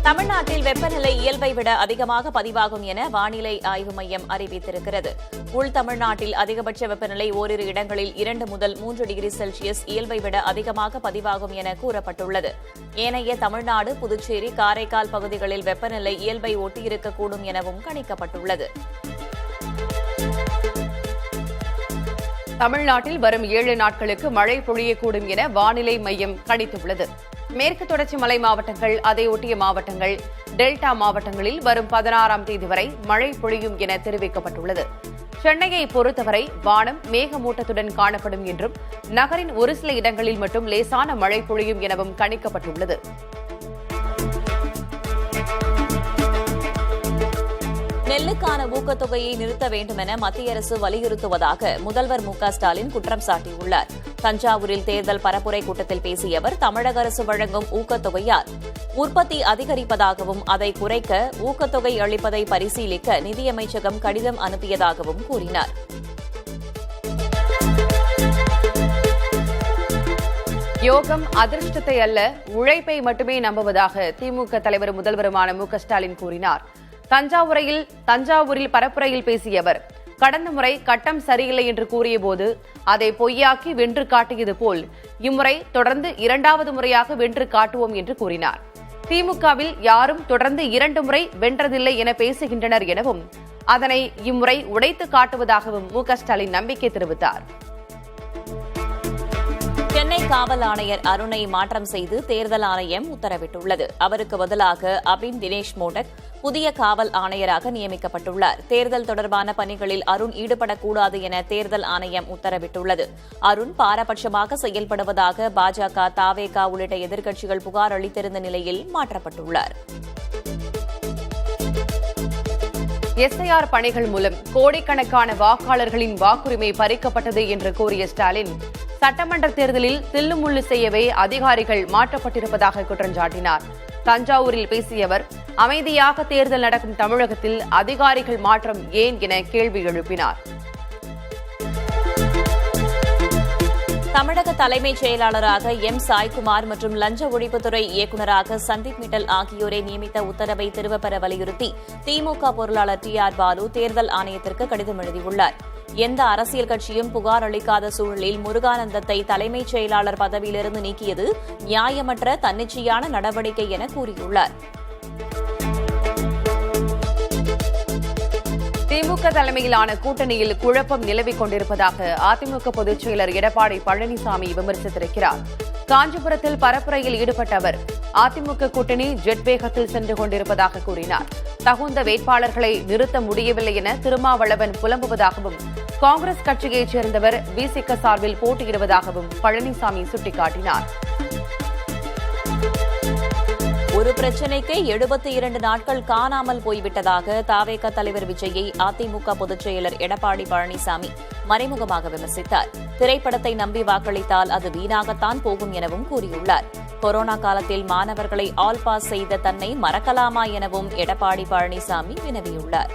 தமிழ்நாட்டில் வெப்பநிலை இயல்பை விட அதிகமாக பதிவாகும் என வானிலை ஆய்வு மையம் அறிவித்திருக்கிறது. உள் தமிழ்நாட்டில் அதிகபட்ச வெப்பநிலை ஓரிரு இடங்களில் 2 முதல் 3 டிகிரி செல்சியஸ் இயல்பை விட அதிகமாக பதிவாகும் என கூறப்பட்டுள்ளது. ஏனைய தமிழ்நாடு, புதுச்சேரி, காரைக்கால் பகுதிகளில் வெப்பநிலை இயல்பை ஒட்டியிருக்கக்கூடும் எனவும் கணிக்கப்பட்டுள்ளது. தமிழ்நாட்டில் வரும் 7 நாட்களுக்கு மழை பொழியக்கூடும் என வானிலை மையம் கணித்துள்ளது. மேற்கு தொடர்ச்சி மலை மாவட்டங்கள், அதை ஒட்டிய மாவட்டங்கள், டெல்டா மாவட்டங்களில் வரும் 16ஆம் தேதி வரை மழை பொழியும் என தெரிவிக்கப்பட்டுள்ளது. சென்னையை பொறுத்தவரை வானம் மேகமூட்டத்துடன் காணப்படும் என்றும் நகரின் ஒரு சில இடங்களில் மட்டும் லேசான மழை பொழியும் எனவும் கணிக்கப்பட்டுள்ளது. நெல்லுக்கான ஊக்கத்தொகையை நிறுத்த வேண்டும் என மத்திய அரசு வலியுறுத்துவதாக முதல்வர் மு.க.ஸ்டாலின் குற்றம் சாட்டியுள்ளார். தஞ்சாவூரில் தேர்தல் பரப்புரை கூட்டத்தில் பேசிய அவர், தமிழக அரசு வழங்கும் ஊக்கத்தொகையால் உற்பத்தி அதிகரிப்பதாகவும் அதை குறைக்க ஊக்கத்தொகை அளிப்பதை பரிசீலிக்க நிதியமைச்சகம் கடிதம் அனுப்பியதாகவும் கூறினார். யோகம் அதிர்ஷ்டத்தை அல்ல, உழைப்பை மட்டுமே நம்புவதாக திமுக தலைவர் முதல்வருமான மு.க.ஸ்டாலின் கூறினார். தஞ்சாவூரில் பரப்புரையில் பேசிய அவர், கடந்த முறை கட்டம் சரியில்லை என்று கூறியபோது அதை பொய்யாக்கி வென்று காட்டியது போல் இம்முறை தொடர்ந்து 2வது முறையாக வென்று காட்டுவோம் என்று கூறினார். திமுகவில் யாரும் தொடர்ந்து 2 முறை வென்றதில்லை என பேசுகின்றனர் எனவும் அதனை இம்முறை உடைத்து காட்டுவதாகவும் மு.க.ஸ்டாலின் நம்பிக்கை தெரிவித்தார். சென்னை காவல் ஆணையர் அருணை மாற்றம் செய்து தேர்தல் ஆணையம் உத்தரவிட்டுள்ளது. அவருக்கு பதிலாக அபின் தினேஷ் மோடக் புதிய காவல் ஆணையராக நியமிக்கப்பட்டுள்ளார். தேர்தல் தொடர்பான பணிகளில் அருண் ஈடுபடக்கூடாது என தேர்தல் ஆணையம் உத்தரவிட்டுள்ளது. அருண் பாரபட்சமாக செயல்படுவதாக பாஜக, தவேக உள்ளிட்ட எதிர்க்கட்சிகள் புகார் அளித்திருந்த நிலையில் மாற்றப்பட்டுள்ளார். எஸ்ஐஆர் பணிகள் மூலம் கோடிக்கணக்கான வாக்காளர்களின் வாக்குரிமை பறிக்கப்பட்டது என்று கூறிய ஸ்டாலின், சட்டமன்ற தேர்தலில் தில்லுமுள்ளு செய்யவே அதிகாரிகள் மாற்றப்பட்டிருப்பதாக குற்றம் சாட்டினார். தஞ்சாவூரில் பேசிய அவர், அமைதியாக தேர்தல் நடக்கும் தமிழகத்தில் அதிகாரிகள் மாற்றம் ஏன் என கேள்வி எழுப்பினார். தமிழக தலைமைச் செயலாளராக எம். சாய்குமார் மற்றும் லஞ்ச ஒழிப்புத்துறை இயக்குநராக சந்தீப் மிட்டல் ஆகியோரை நியமித்த உத்தரவை திரும்பப் பெற வலியுறுத்தி திமுக பொருளாளர் டி.ஆர். பாலு தேர்தல் ஆணையத்திற்கு கடிதம் எழுதியுள்ளார். எந்த அரசியல் கட்சியும் புகார் அளிக்காத சூழலில் முருகானந்தத்தை தலைமைச் செயலாளர் பதவியிலிருந்து நீக்கியது நியாயமற்ற தன்னிச்சையான நடவடிக்கை என கூறியுள்ளார். திமுக தலைமையிலான கூட்டணியில் குழப்பம் நிலவிக் கொண்டிருப்பதாக அதிமுக பொதுச் செயலர் எடப்பாடி பழனிசாமி விமர்சித்திருக்கிறார். காஞ்சிபுரத்தில் பரப்புரையில் ஈடுபட்ட அவர், அதிமுக கூட்டணி ஜெட் வேகத்தில் சென்று கொண்டிருப்பதாக கூறினார். தகுந்த வேட்பாளர்களை நிறுத்த முடியவில்லை என திருமாவளவன் புலம்புவதாகவும், காங்கிரஸ் கட்சியைச் சேர்ந்தவர் விசிக சார்பில் போட்டியிடுவதாகவும் பழனிசாமி சுட்டிக்காட்டினார். ஒரு பிரச்சினைக்கு 72 நாட்கள் காணாமல் போய்விட்டதாக தவேக தலைவர் விஜயை அதிமுக பொதுச் செயலர் எடப்பாடி பழனிசாமி மறைமுகமாக விமர்சித்தார். திரைப்படத்தை நம்பி வாக்களித்தால் அது வீணாகத்தான் போகும் எனவும் கூறியுள்ளார். கொரோனா காலத்தில் மாணவர்களை ஆல் பாஸ் செய்த தன்னை மறக்கலாமா எனவும் எடப்பாடி பழனிசாமி வினவியுள்ளார்.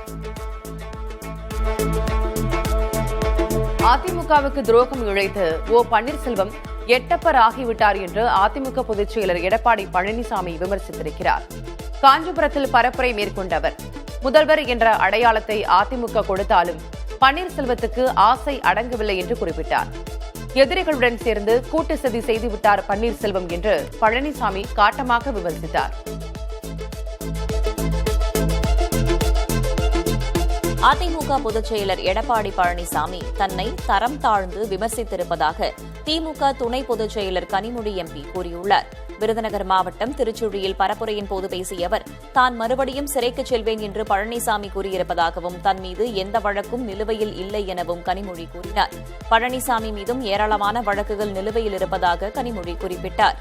அதிமுகவுக்கு துரோகம் இழைத்து பன்னீர்செல்வம் எட்டப்பர் ஆகிவிட்டார் என்று அதிமுக பொதுச் செயலர் எடப்பாடி பழனிசாமி விமர்சித்திருக்கிறார். காஞ்சிபுரத்தில் பரப்புரை மேற்கொண்ட அவர், முதல்வர் என்ற அடையாளத்தை அதிமுக கொடுத்தாலும் பன்னீர்செல்வத்துக்கு ஆசை அடங்கவில்லை என்று குறிப்பிட்டார். எதிரிகளுடன் சேர்ந்து கூட்டு சதி செய்துவிட்டார் பன்னீர்செல்வம் என்று பழனிசாமி காட்டமாக விமர்சித்தார். அதிமுக பொதுச் செயலர் எடப்பாடி பழனிசாமி தன்னை தரம் தாழ்ந்து விமர்சித்திருப்பதாக திமுக துணை பொதுச் செயலர் கனிமொழி எம்பி கூறியுள்ளார். விருதுநகர் மாவட்டம் திருச்சுழியில் பரப்புரையின் போது பேசிய அவர், தான் மறுபடியும் சிறைக்கு செல்வேன் என்று பழனிசாமி கூறியிருப்பதாகவும், தன் மீது எந்த வழக்கும் நிலுவையில் இல்லை எனவும் கனிமொழி கூறினார். பழனிசாமி மீதும் ஏராளமான வழக்குகள் நிலுவையில் இருப்பதாக கனிமொழி குறிப்பிட்டார்.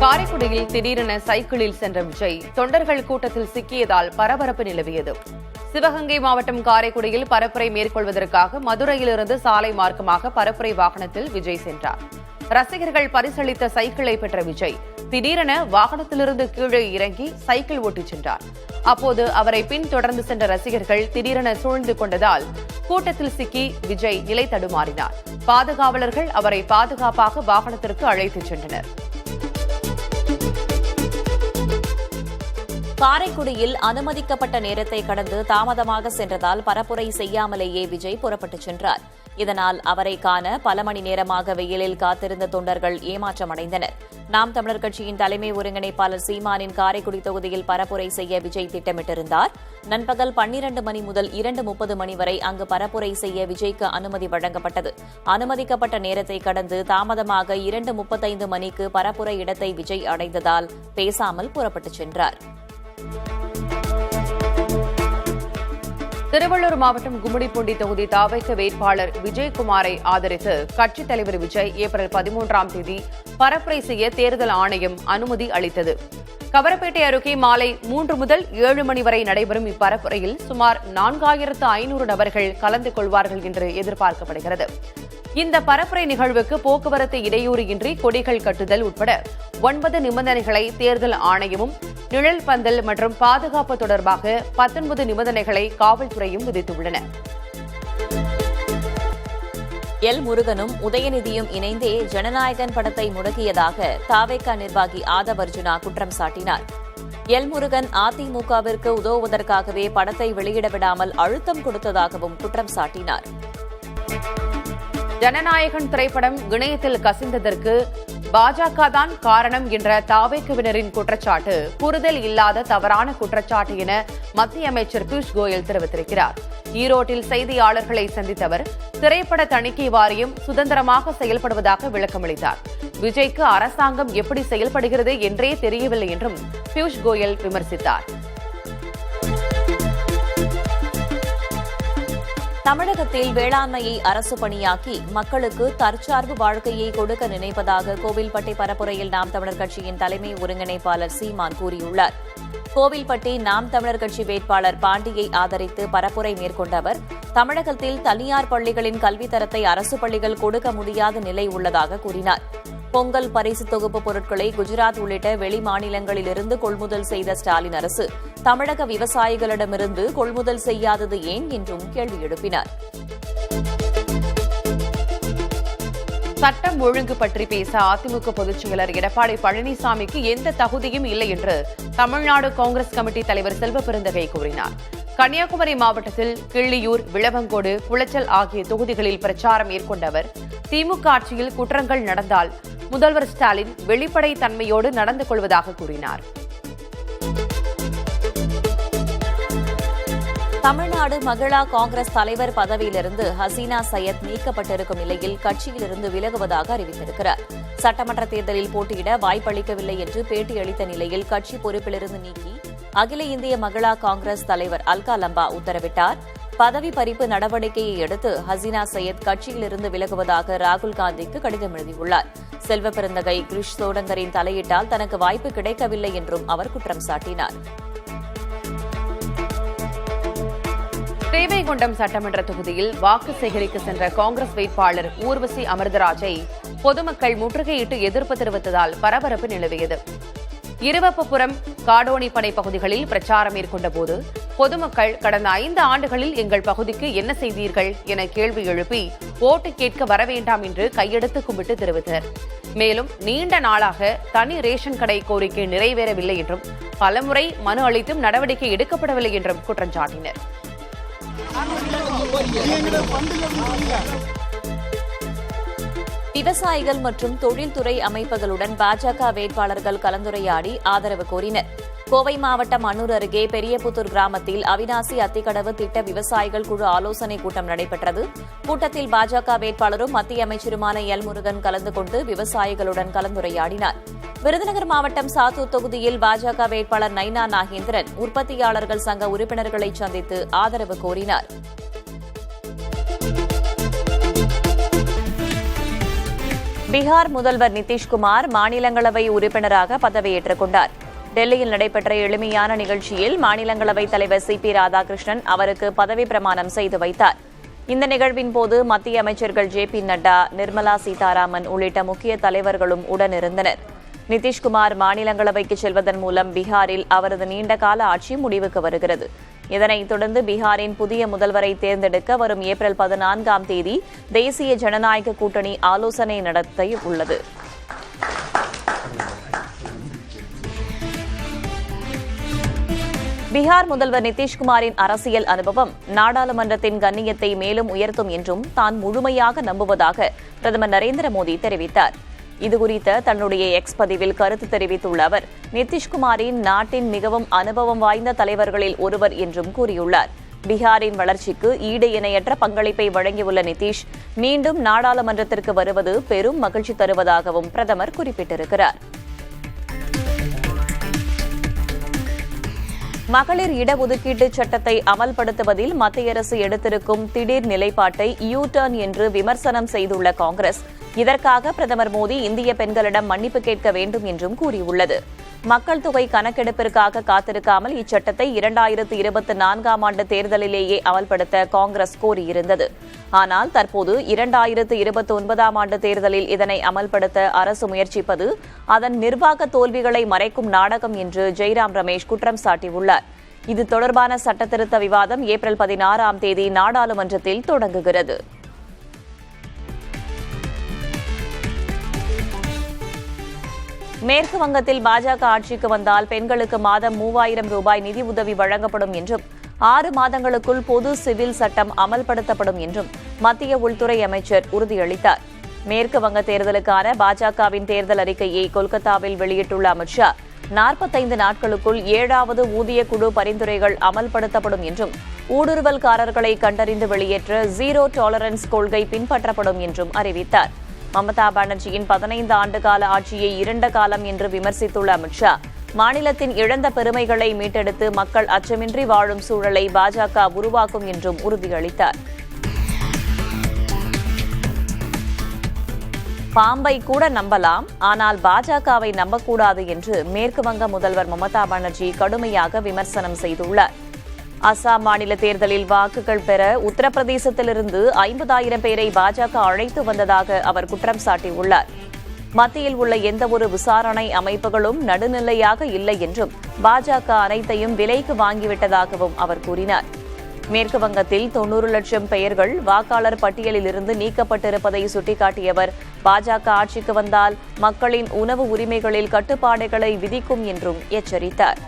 காரைக்குடியில் திடீரென சைக்கிளில் சென்ற விஜய் தொண்டர்கள் கூட்டத்தில் சிக்கியதால் பரபரப்பு நிலவியது. சிவகங்கை மாவட்டம் காரைக்குடியில் பரப்புரை மேற்கொள்வதற்காக மதுரையிலிருந்து சாலை மார்க்கமாக பரப்புரை வாகனத்தில் விஜய் சென்றார். ரசிகர்கள் பரிசளித்த சைக்கிளை பெற்ற விஜய் திடீரென வாகனத்திலிருந்து கீழே இறங்கி சைக்கிள் ஓட்டிச் சென்றார். அப்போது அவரை பின்தொடர்ந்து சென்ற ரசிகர்கள் திடீரென சூழ்ந்து கொண்டதால் கூட்டத்தில் சிக்கி விஜய் நிலை தடுமாறினார். பாதுகாவலர்கள் அவரை பாதுகாப்பாக வாகனத்திற்கு அழைத்துச் சென்றனர். காரைக்குடியில் அனுமதிக்கப்பட்ட நேரத்தை கடந்து தாமதமாக சென்றதால் பரப்புரை செய்யாமலேயே விஜய் புறப்பட்டுச் சென்றார். இதனால் அவரை காண பல மணி நேரமாக வெயிலில் காத்திருந்த தொண்டர்கள் ஏமாற்றமடைந்தனர். நாம் தமிழர் கட்சியின் தலைமை ஒருங்கிணைப்பாளர் சீமானின் காரைக்குடி தொகுதியில் பரப்புரை செய்ய விஜய் திட்டமிட்டிருந்தார். நண்பகல் 12 மணி முதல் 2:30 மணி வரை அங்கு பரப்புரை செய்ய விஜய்க்கு அனுமதி வழங்கப்பட்டது. அனுமதிக்கப்பட்ட நேரத்தை கடந்து தாமதமாக 2:35 மணிக்கு பரப்புரை இடத்தை விஜய் அடைந்ததால் பேசாமல் புறப்பட்டுச் சென்றார். திருவள்ளூர் மாவட்டம் கும்மிடிப்பூண்டி தொகுதி தவிக வேட்பாளர் விஜயகுமாரை ஆதரித்து கட்சித் தலைவர் விஜய் ஏப்ரல் 13ஆம் தேதி பரப்புரை செய்ய தேர்தல் ஆணையம் அனுமதி அளித்தது. கவரப்பேட்டை அருகே மாலை 3 முதல் 7 மணி வரை நடைபெறும் இப்பரப்புரையில் சுமார் 4500 நபர்கள் கலந்து கொள்வார்கள் என்று எதிர்பார்க்கப்படுகிறது. இந்த பரப்புரை நிகழ்வுக்கு போக்குவரத்து இடையூறு இன்றி கொடிகள் கட்டுதல் உட்பட 9 நிபந்தனைகளை தேர்தல் ஆணையமும், நிழல் பந்தல் மற்றும் பாதுகாப்பு தொடர்பாக 19 நிபந்தனைகளை காவல்துறையும் விதித்துள்ளன. எல் முருகனும் உதயநிதியும் இணைந்தே ஜனநாயகன் படத்தை முடக்கியதாக தவிக நிர்வாகி ஆதவ் அர்ஜுனா குற்றம் சாட்டினார். எல் முருகன் அதிமுகவிற்கு உதவுவதற்காகவே படத்தை வெளியிட விடாமல் அழுத்தம் கொடுத்ததாகவும் குற்றம் சாட்டினார். ஜனநாயகன் திரைப்படம் இணையத்தில் கசிந்ததற்கு பாஜக தான் காரணம் என்ற தவிகவினரின் குற்றச்சாட்டு புரிதல் இல்லாத தவறான குற்றச்சாட்டு என மத்திய அமைச்சர் பியூஷ் கோயல் தெரிவித்திருக்கிறார். ஈரோட்டில் செய்தியாளர்களை சந்தித்த அவர் திரைப்பட தணிக்கை வாரியம் சுதந்திரமாக செயல்படுவதாக விளக்கமளித்தார். விஜய்க்கு அரசாங்கம் எப்படி செயல்படுகிறது என்றே தெரியவில்லை என்றும் பியூஷ் கோயல் விமர்சித்தார். தமிழகத்தில் வேளாண்மையை அரசு பணியாக்கி மக்களுக்கு தற்சார்பு வாழ்க்கையை கொடுக்க நினைப்பதாக கோவில்பட்டி பரப்புரையில் நாம் தமிழர் கட்சியின் தலைமை ஒருங்கிணைப்பாளர் சீமான் கூறியுள்ளார். கோவில்பட்டி நாம் தமிழர் கட்சி வேட்பாளர் பாண்டியை ஆதரித்து பரப்புரை மேற்கொண்ட அவர் தமிழகத்தில் தனியார் பள்ளிகளின் கல்வித்தரத்தை அரசு பள்ளிகள் கொடுக்க முடியாத நிலை உள்ளதாக கூறினார். பொங்கல் பரிசு தொகுப்பு பொருட்களை குஜராத் உள்ளிட்ட வெளி மாநிலங்களிலிருந்து கொள்முதல் செய்த ஸ்டாலின் அரசு தமிழக விவசாயிகளிடமிருந்து கொள்முதல் செய்யாதது ஏன் என்றும் கேள்வி எழுப்பினார். சட்டம் ஒழுங்கு பற்றி பேச அதிமுக பொதுச் செயலர் எடப்பாடி பழனிசாமிக்கு எந்த தகுதியும் இல்லை என்று தமிழ்நாடு காங்கிரஸ் கமிட்டி தலைவர் செல்வ பெருந்தகை கூறினார். கன்னியாகுமரி மாவட்டத்தில் கிள்ளியூர், விளவங்கோடு, குளச்சல் ஆகிய தொகுதிகளில் பிரச்சாரம் மேற்கொண்ட அவர் திமுக ஆட்சியில் குற்றங்கள் நடந்தால் முதல்வர் ஸ்டாலின் வெளிப்படை தன்மையோடு நடந்து கொள்வதாக கூறினார். தமிழ்நாடு மகிழா காங்கிரஸ் தலைவர் பதவியிலிருந்து ஹசீனா சையத் நீக்கப்பட்டிருக்கும் நிலையில் கட்சியிலிருந்து விலகுவதாக அறிவித்திருக்கிறார். சட்டமன்ற தேர்தலில் போட்டியிட வாய்ப்பளிக்கவில்லை என்று பேட்டியளித்த நிலையில் கட்சி பொறுப்பிலிருந்து நீக்கி அகில இந்திய மகிழா காங்கிரஸ் தலைவர் அல்கா லம்பா உத்தரவிட்டார். பதவி பறிப்பு நடவடிக்கையை அடுத்து ஹசீனா சையத் கட்சியிலிருந்து விலகுவதாக ராகுல் காந்திக்கு கடிதம் எழுதியுள்ளார். செல்வ பெருந்தகை கிரிஷ் சோடங்கரின் தலையிட்டால் தனக்கு வாய்ப்பு கிடைக்கவில்லை என்றும் அவர் குற்றம் சாட்டினார். தேவைகொண்டம் சட்டமன்ற தொகுதியில் வாக்கு சேகரிக்க சென்ற காங்கிரஸ் வேட்பாளர் ஊர்வசி அமிர்தராஜை பொதுமக்கள் முற்றுகையிட்டு எதிர்ப்பு தெரிவித்ததால் பரபரப்பு நிலவியது. இருவப்புப்புறம், காடோனிப்படை பகுதிகளில் பிரச்சாரம் மேற்கொண்டபோது பொதுமக்கள் கடந்த 5 ஆண்டுகளில் எங்கள் பகுதிக்கு என்ன செய்தீர்கள் என கேள்வி எழுப்பி ஓட்டு கேட்க வரவேண்டாம் என்று கையெடுத்து கும்பிட்டு தெரிவித்தனர். மேலும் நீண்ட நாளாக தனி ரேஷன் கடை கோரிக்கை நிறைவேறவில்லை என்றும் பலமுறை மனு அளித்தும் நடவடிக்கை எடுக்கப்படவில்லை என்றும் குற்றம் சாட்டினர். விவசாயிகள் மற்றும் தொழில்துறை அமைப்புகளுடன் பாஜக வேட்பாளர்கள் கலந்துரையாடி ஆதரவு கோரினர். கோவை மாவட்டம் அன்னூர் அருகே பெரியபுத்தூர் கிராமத்தில் அவிநாசி அத்திக்கடவு திட்ட விவசாயிகள் குழு ஆலோசனைக் கூட்டம் நடைபெற்றது. கூட்டத்தில் பாஜக வேட்பாளரும் மத்திய அமைச்சருமான எல் முருகன் கலந்து கொண்டு விவசாயிகளுடன் கலந்துரையாடினார். விருதுநகர் மாவட்டம் சாத்தூர் தொகுதியில் பாஜக வேட்பாளர் நைனா நாகேந்திரன் உற்பத்தியாளர்கள் சங்க உறுப்பினர்களை சந்தித்து ஆதரவு கோரினார். பீகார் முதல்வர் நிதிஷ்குமார் மாநிலங்களவை உறுப்பினராக பதவியேற்றுக் கொண்டார். டெல்லியில் நடைபெற்ற எளிமையான நிகழ்ச்சியில் மாநிலங்களவைத் தலைவர் சி.பி. ராதாகிருஷ்ணன் அவருக்கு பதவி பிரமாணம் செய்து வைத்தார். இந்த நிகழ்வின் போது மத்திய அமைச்சர்கள் ஜே.பி. நட்டா, நிர்மலா சீதாராமன் உள்ளிட்ட முக்கிய தலைவர்களும் உடனிருந்தனர். நிதிஷ்குமார் மாநிலங்களவைக்கு செல்வதன் மூலம் பீகாரில் அவரது நீண்டகால ஆட்சி முடிவுக்கு வருகிறது. இதனைத் தொடர்ந்து பீகாரின் புதிய முதல்வரை தேர்ந்தெடுக்க வரும் ஏப்ரல் 14ஆம் தேதி தேசிய ஜனநாயக கூட்டணி ஆலோசனை நடத்த உள்ளது. பீகார் முதல்வர் நிதிஷ்குமாரின் அரசியல் அனுபவம் நாடாளுமன்றத்தின் கண்ணியத்தை மேலும் உயர்த்தும் என்றும் தான் முழுமையாக நம்புவதாக பிரதமர் நரேந்திர மோடி தெரிவித்தார். இதுகுறித்த தன்னுடைய எக்ஸ் பதிவில் கருத்து தெரிவித்துள்ள அவர், நிதிஷ்குமாரின் நாட்டின் மிகவும் அனுபவம் வாய்ந்த தலைவர்களில் ஒருவர் என்றும் கூறியுள்ளார். பீகாரின் வளர்ச்சிக்கு ஈடு இணையற்ற பங்களிப்பை வழங்கியுள்ள நிதிஷ் மீண்டும் நாடாளுமன்றத்திற்கு வருவது பெரும் மகிழ்ச்சி தருவதாகவும் பிரதமர் குறிப்பிட்டிருக்கிறார். மகளிர் இடஒதுக்கீட்டு சட்டத்தை அமல்படுத்துவதில் மத்திய அரசு எடுத்திருக்கும் திடீர் நிலைப்பாட்டை யூ டர்ன் என்று விமர்சனம் செய்துள்ள காங்கிரஸ், இதற்காக பிரதமர் மோடி இந்திய பெண்களிடம் மன்னிப்பு கேட்க வேண்டும் என்றும் கூறியுள்ளது. மக்கள் தொகை கணக்கெடுப்பிற்காக காத்திருக்காமல் இச்சட்டத்தை 2024ஆம் ஆண்டு தேர்தலிலேயே அமல்படுத்த காங்கிரஸ் கோரியிருந்தது. ஆனால் தற்போது 2029ஆம் ஆண்டு தேர்தலில் இதனை அமல்படுத்த அரசு முயற்சிப்பது அதன் நிர்வாக தோல்விகளை மறைக்கும் நாடகம் என்று ஜெய்ராம் ரமேஷ் குற்றம் சாட்டியுள்ளார். இது தொடர்பான சட்டத்திருத்த விவாதம் ஏப்ரல் 16ஆம் தேதி நாடாளுமன்றத்தில் தொடங்குகிறது. மேற்கு வங்கத்தில் பாஜக ஆட்சிக்கு வந்தால் பெண்களுக்கு மாதம் 3000 ரூபாய் நிதி உதவி வழங்கப்படும் என்றும் 6 மாதங்களுக்குள் பொது சிவில் சட்டம் அமல்படுத்தப்படும் என்றும் மத்திய உள்துறை அமைச்சர் உறுதியளித்தார். மேற்கு வங்க தேர்தலுக்கான பாஜகவின் தேர்தல் அறிக்கையை கொல்கத்தாவில் வெளியிட்டுள்ள அமித்ஷா, 45 நாட்களுக்குள் 7வது ஊதிய குழு பரிந்துரைகள் அமல்படுத்தப்படும் என்றும் ஊடுருவல்காரர்களை கண்டறிந்து வெளியேற்ற ஜீரோ டாலரன்ஸ் கொள்கை பின்பற்றப்படும் என்றும் அறிவித்தார். மமதா பானர்ஜியின் 15 ஆண்டு கால ஆட்சியை இருண்ட காலம் என்று விமர்சித்துள்ள அமித்ஷா, மாநிலத்தின் இழந்த பெருமைகளை மீட்டெடுத்து மக்கள் அச்சமின்றி வாழும் சூழலை பாஜக உருவாக்கும் என்றும் உறுதியளித்தார். பாம்பை கூட நம்பலாம், ஆனால் பாஜகவை நம்பக்கூடாது என்று மேற்கு வங்க முதல்வர் மமதா பானர்ஜி கடுமையாக விமர்சனம் செய்துள்ளார். அசாம் மாநில தேர்தலில் வாக்குகள் பெற உத்தரப்பிரதேசத்திலிருந்து 50,000 பேரை பாஜக அழைத்து வந்ததாக அவர் குற்றம் சாட்டியுள்ளார். மத்தியில் உள்ள எந்தவொரு விசாரணை அமைப்புகளும் நடுநிலையாக இல்லை என்றும் பாஜக அனைத்தையும் விலைக்கு வாங்கிவிட்டதாகவும் அவர் கூறினார். மேற்கு வங்கத்தில் 90 லட்சம் பெயர்கள் வாக்காளர் பட்டியலிலிருந்து நீக்கப்பட்டிருப்பதை சுட்டிக்காட்டியவர், பாஜக ஆட்சிக்கு வந்தால் மக்களின் உணவு உரிமைகளில் கட்டுப்பாடுகளை விதிக்கும் என்றும் எச்சரித்தார்.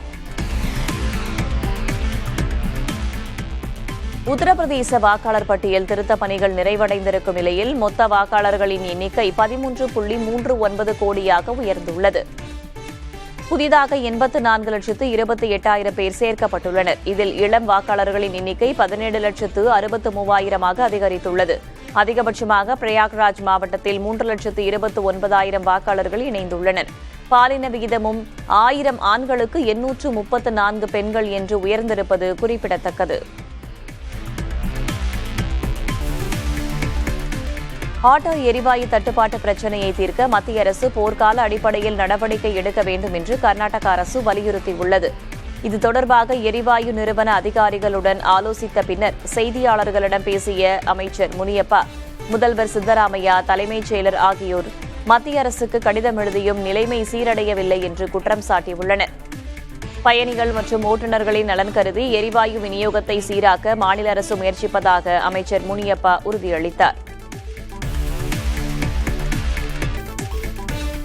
உத்தரப்பிரதேச வாக்காளர் பட்டியல் திருத்தப் பணிகள் நிறைவடைந்திருக்கும் நிலையில் மொத்த வாக்காளர்களின் எண்ணிக்கை 13.39 கோடியாக உயர்ந்துள்ளது. புதிதாக 84,28,000 பேர் சேர்க்கப்பட்டுள்ளனர். இதில் இளம் வாக்காளர்களின் எண்ணிக்கை 17,63,000 அதிகரித்துள்ளது. அதிகபட்சமாக பிரயாக்ராஜ் மாவட்டத்தில் 3,29,000 வாக்காளர்கள் இணைந்துள்ளனர். பாலின விகிதமும் 1000 ஆண்களுக்கு 834 பெண்கள் என்று உயர்ந்திருப்பது குறிப்பிடத்தக்கது. ஆட்டோ எரிவாயு தட்டுப்பாட்டு பிரச்சினையை தீர்க்க மத்திய அரசு போர்க்கால அடிப்படையில் நடவடிக்கை எடுக்க வேண்டும் என்று கர்நாடக அரசு வலியுறுத்தியுள்ளது. இது தொடர்பாக எரிவாயு நிறுவன அதிகாரிகளுடன் ஆலோசித்த பின்னர் செய்தியாளர்களிடம் பேசிய அமைச்சர் முனியப்பா, முதல்வர் சித்தராமையா, தலைமைச் செயலர் ஆகியோர் மத்திய அரசுக்கு கடிதம் எழுதியும் நிலைமை சீரடையவில்லை என்று குற்றம் சாட்டியுள்ளனர். பயணிகள் மற்றும் ஓட்டுநர்களின் நலன் கருதி எரிவாயு விநியோகத்தை சீராக்க மாநில அரசு முயற்சிப்பதாக அமைச்சர் முனியப்பா உறுதியளித்தார்.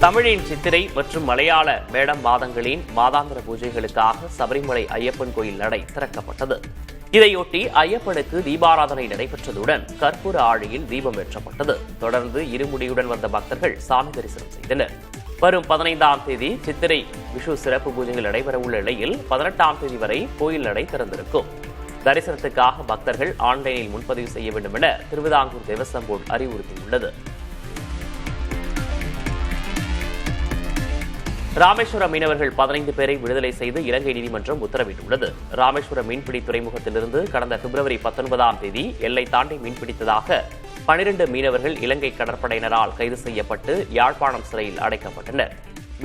தமிழின் சித்திரை மற்றும் மலையாள மேடம் மாதங்களின் மாதாந்திர பூஜைகளுக்காக சபரிமலை ஐயப்பன் கோயில் நடை திறக்கப்பட்டது. இதையொட்டி ஐயப்பனுக்கு தீபாராதனை நடைபெற்றதுடன் கற்பூர ஆழியில் தீபம் ஏற்றப்பட்டது. தொடர்ந்து இருமுடியுடன் வந்த பக்தர்கள் சாமி தரிசனம் செய்தனர். வரும் 15ஆம் தேதி சித்திரை விஷு சிறப்பு பூஜைகள் நடைபெறவுள்ள நிலையில் 18ஆம் தேதி வரை கோயில் நடை திறந்திருக்கும். தரிசனத்துக்காக பக்தர்கள் ஆன்லைனில் முன்பதிவு செய்ய வேண்டும் என திருவிதாங்கூர் தேவஸ்வம் போர்டு அறிவுறுத்தியுள்ளது. ராமேஸ்வரம் மீனவர்கள் 15 பேரை விடுதலை செய்து இலங்கை நீதிமன்றம் உத்தரவிட்டுள்ளது. ராமேஸ்வரம் மீன்பிடி துறைமுகத்திலிருந்து கடந்த பிப்ரவரி 19ஆம் தேதி எல்லை தாண்டி மீன்பிடித்ததாக 12 மீனவர்கள் இலங்கை கடற்படையினரால் கைது செய்யப்பட்டு யாழ்ப்பாணம் சிறையில் அடைக்கப்பட்டனர்.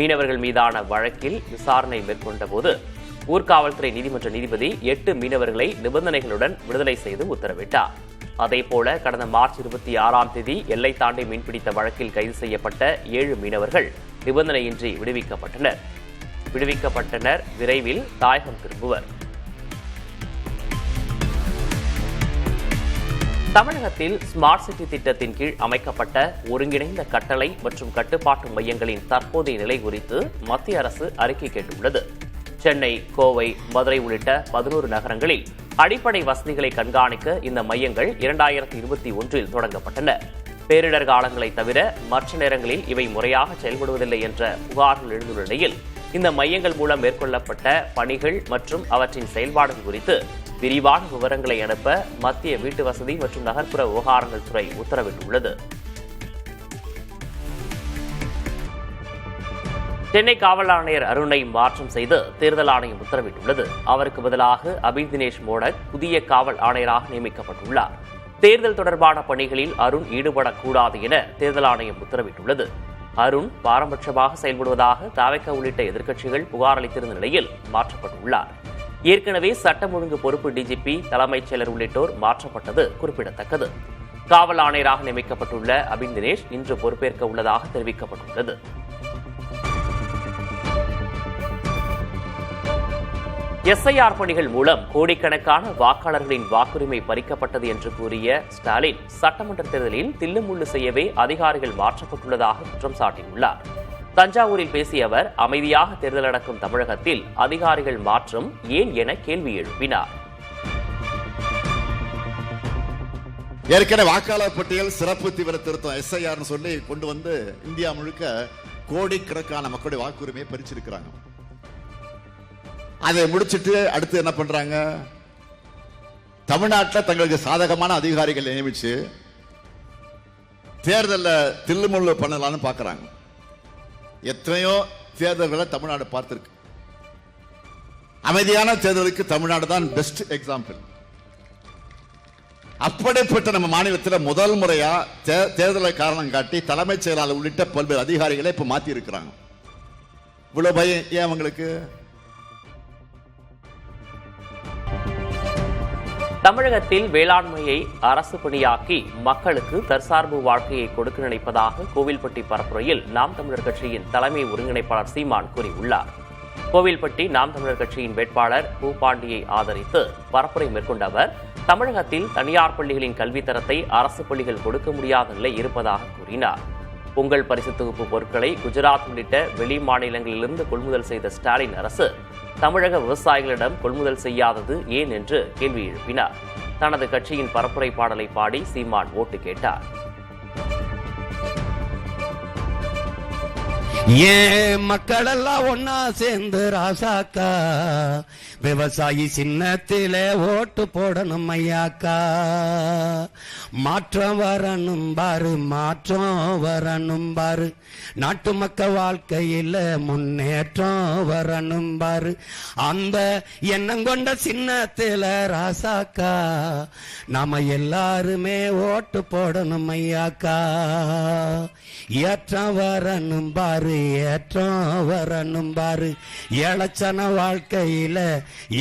மீனவர்கள் மீதான வழக்கில் விசாரணை மேற்கொண்ட போது ஊர்காவல்துறை நீதிமன்ற நீதிபதி 8 மீனவர்களை நிபந்தனைகளுடன் விடுதலை செய்து உத்தரவிட்டார். அதேபோல கடந்த மார்ச் 26ஆம் தேதி எல்லை தாண்டி மீன்பிடித்த வழக்கில் கைது செய்யப்பட்ட 7 மீனவர்கள் நிபந்தனையின்றி விடுவிக்கப்பட்டனர். விரைவில் தாயகம் திரும்புவர். தமிழகத்தில் ஸ்மார்ட் சிட்டி திட்டத்தின் கீழ் அமைக்கப்பட்ட ஒருங்கிணைந்த கட்டளை மற்றும் கட்டுப்பாட்டு மையங்களின் தற்போதைய நிலை குறித்து மத்திய அரசு அறிக்கை கேட்டுள்ளது. சென்னை, கோவை, மதுரை உள்ளிட்ட 11 நகரங்களில் அடிப்படை வசதிகளை கண்காணிக்க இந்த மையங்கள் 2021 தொடங்கப்பட்டன. பேரிடர் காலங்களை தவிர மற்ற நேரங்களில் இவை முறையாக செயல்படுவதில்லை என்ற புகார்கள் எழுந்துள்ள நிலையில் இந்த மையங்கள் மூலம் மேற்கொள்ளப்பட்ட பணிகள் மற்றும் அவற்றின் செயல்பாடுகள் குறித்து விரிவான விவரங்களை அனுப்ப மத்திய வீட்டு வசதி மற்றும் நகர்ப்புற விவகாரங்கள் துறை உத்தரவிட்டுள்ளது. சென்னை காவல் ஆணையர் அருணை மாற்றம் செய்து தேர்தல் ஆணையம் உத்தரவிட்டுள்ளது. அவருக்கு பதிலாக அபின் தினேஷ் மோடக் புதிய காவல் ஆணையராக நியமிக்கப்பட்டுள்ளார். தேர்தல் தொடர்பான பணிகளில் அருண் ஈடுபடக்கூடாது என தேர்தல் ஆணையம் உத்தரவிட்டுள்ளது. அருண் பாரபட்சமாக செயல்படுவதாக தாவேகா உள்ளிட்ட எதிர்க்கட்சிகள் புகார் அளித்திருந்த நிலையில் மாற்றப்பட்டுள்ளார். ஏற்கனவே சட்டம் ஒழுங்கு பொறுப்பு டிஜிபி, தலைமைச் செயலர் உள்ளிட்டோர் மாற்றப்பட்டது குறிப்பிடத்தக்கது. காவல் ஆணையராக நியமிக்கப்பட்டுள்ள அபின் தினேஷ் இன்று பொறுப்பேற்க உள்ளதாக தெரிவிக்கப்பட்டுள்ளது. எஸ்ஐஆர் பணிகள் மூலம் கோடிக்கணக்கான வாக்காளர்களின் வாக்குரிமை பறிக்கப்பட்டது என்று கூறிய ஸ்டாலின், சட்டமன்ற தேர்தலில் தில்லுமுள்ளு செய்யவே அதிகாரிகள் மாற்றப்பட்டுள்ளதாக குற்றம் சாட்டியுள்ளார். தஞ்சாவூரில் பேசிய அவர், அமைதியாக தேர்தல் நடக்கும் தமிழகத்தில் அதிகாரிகள் மாற்றம் ஏன் என கேள்வி எழுப்பினார். ஏற்கனவே வாக்காளர் பட்டியல் சிறப்பு தீவிர திருத்தம் எஸ்ஐஆர் சொல்லி கொண்டு வந்து இந்தியா முழுக்க கோடிக்கணக்கான மக்களுடைய வாக்குரிமையை பறிச்சிருக்கிறாங்க. அதை முடிச்சிட்டு அடுத்து என்ன பண்றாங்க? தமிழ்நாட்டில் தங்களுக்கு சாதகமான அதிகாரிகள் நியமிச்சு தேர்தலில் தில்லுமுள்ளு பண்ணலான்னு பார்க்கறாங்க. எத்தனையோ தேர்தல்களை தமிழ்நாடு பார்த்திருக்கு. அமைதியான தேர்தலுக்கு தமிழ்நாடு தான் பெஸ்ட் எக்ஸாம்பிள். அப்படிப்பட்ட நம்ம மாநிலத்தில் முதல் முறையா தேர்தலை காரணம் காட்டி தலைமைச் செயலாளர் உள்ளிட்ட பல்வேறு அதிகாரிகளை இப்ப மாத்தி இருக்கிறாங்க. இவ்வளவு பயம் ஏன் அவங்களுக்கு? தமிழகத்தில் வேளாண்மையை அரசு பணியாக்கி மக்களுக்கு தற்சார்பு வாழ்க்கையை கொடுக்க நினைப்பதாக கோவில்பட்டி பரப்புரையில் நாம் தமிழர் கட்சியின் தலைமை ஒருங்கிணைப்பாளர் சீமான் கூறியுள்ளார். கோவில்பட்டி நாம் தமிழர் கட்சியின் வேட்பாளர் பூபாண்டியை ஆதரித்து பரப்புரை மேற்கொண்ட அவர், தமிழகத்தில் தனியார் பள்ளிகளின் கல்வித்தரத்தை அரசு பள்ளிகள் கொடுக்க முடியாத நிலை இருப்பதாக கூறினார். பொங்கல் பரிசு தொகுப்பு பொருட்களை குஜராத் உள்ளிட்ட வெளி மாநிலங்களிலிருந்து கொள்முதல் செய்த ஸ்டாலின் அரசு தமிழக விவசாயிகளிடம் கொள்முதல் செய்யாதது ஏன் என்று கேள்வி எழுப்பினார். தனது கட்சியின் பரப்புரை பாடலை பாடி சீமான் ஓட்டு கேட்டார். ஏன் மக்கள் எல்லாம் ஒன்னா சேர்ந்து ராசாக்கா விவசாயி சின்னத்திலே ஓட்டு போடணும் ஐயாக்கா. மாற்றம் வரணும் பாரு, மாற்றம் வரணும் பாரு, நாட்டு மக்கள் வாழ்க்கையில் முன்னேற்றம் வரணும் பாரு. அந்த எண்ணம் கொண்ட சின்னத்தில ராசாக்கா நாம எல்லாருமே ஓட்டு போடணும் ஐயாக்கா. ஏற்றம் வரணும் பாரு, ஏற்றம் வரணும் பாரு, ஏழச்சன வாழ்க்கையில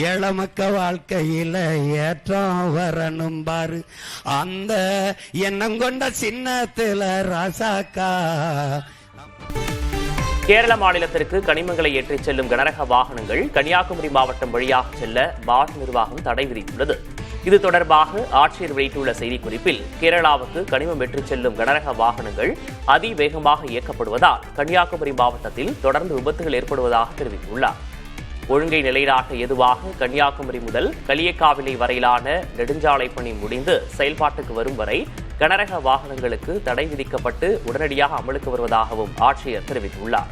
ஏழமக்க வாழ்க்கையில ஏற்றம் வரணும் பாரு. அந்த எண்ணம் கொண்ட சின்னத்தில ராசாக்கா. கேரள மாநிலத்திற்கு கனிமங்களை ஏற்றிச் செல்லும் கனரக வாகனங்கள் கன்னியாகுமரி மாவட்டம் வழியாக செல்ல மாவட்ட நிர்வாகம் தடை விதித்துள்ளது. இது தொடர்பாக ஆட்சியர் வெளியிட்டுள்ள செய்திக்குறிப்பில், கேரளாவுக்கு கனிமம் ஏற்றிச் செல்லும் கனரக வாகனங்கள் அதிவேகமாக இயக்கப்படுவதால் கன்னியாகுமரி மாவட்டத்தில் தொடர்ந்து விபத்துகள் ஏற்படுவதாக தெரிவித்துள்ளார். ஒழுங்கை நிலைநாட்ட எதுவாக கன்னியாகுமரி முதல் களியக்காவிளை வரையிலான நெடுஞ்சாலை பணி முடிந்து செயல்பாட்டுக்கு வரும் வரை கனரக வாகனங்களுக்கு தடை விதிக்கப்பட்டு உடனடியாக அமலுக்கு வருவதாகவும் ஆட்சியர் தெரிவித்துள்ளார்.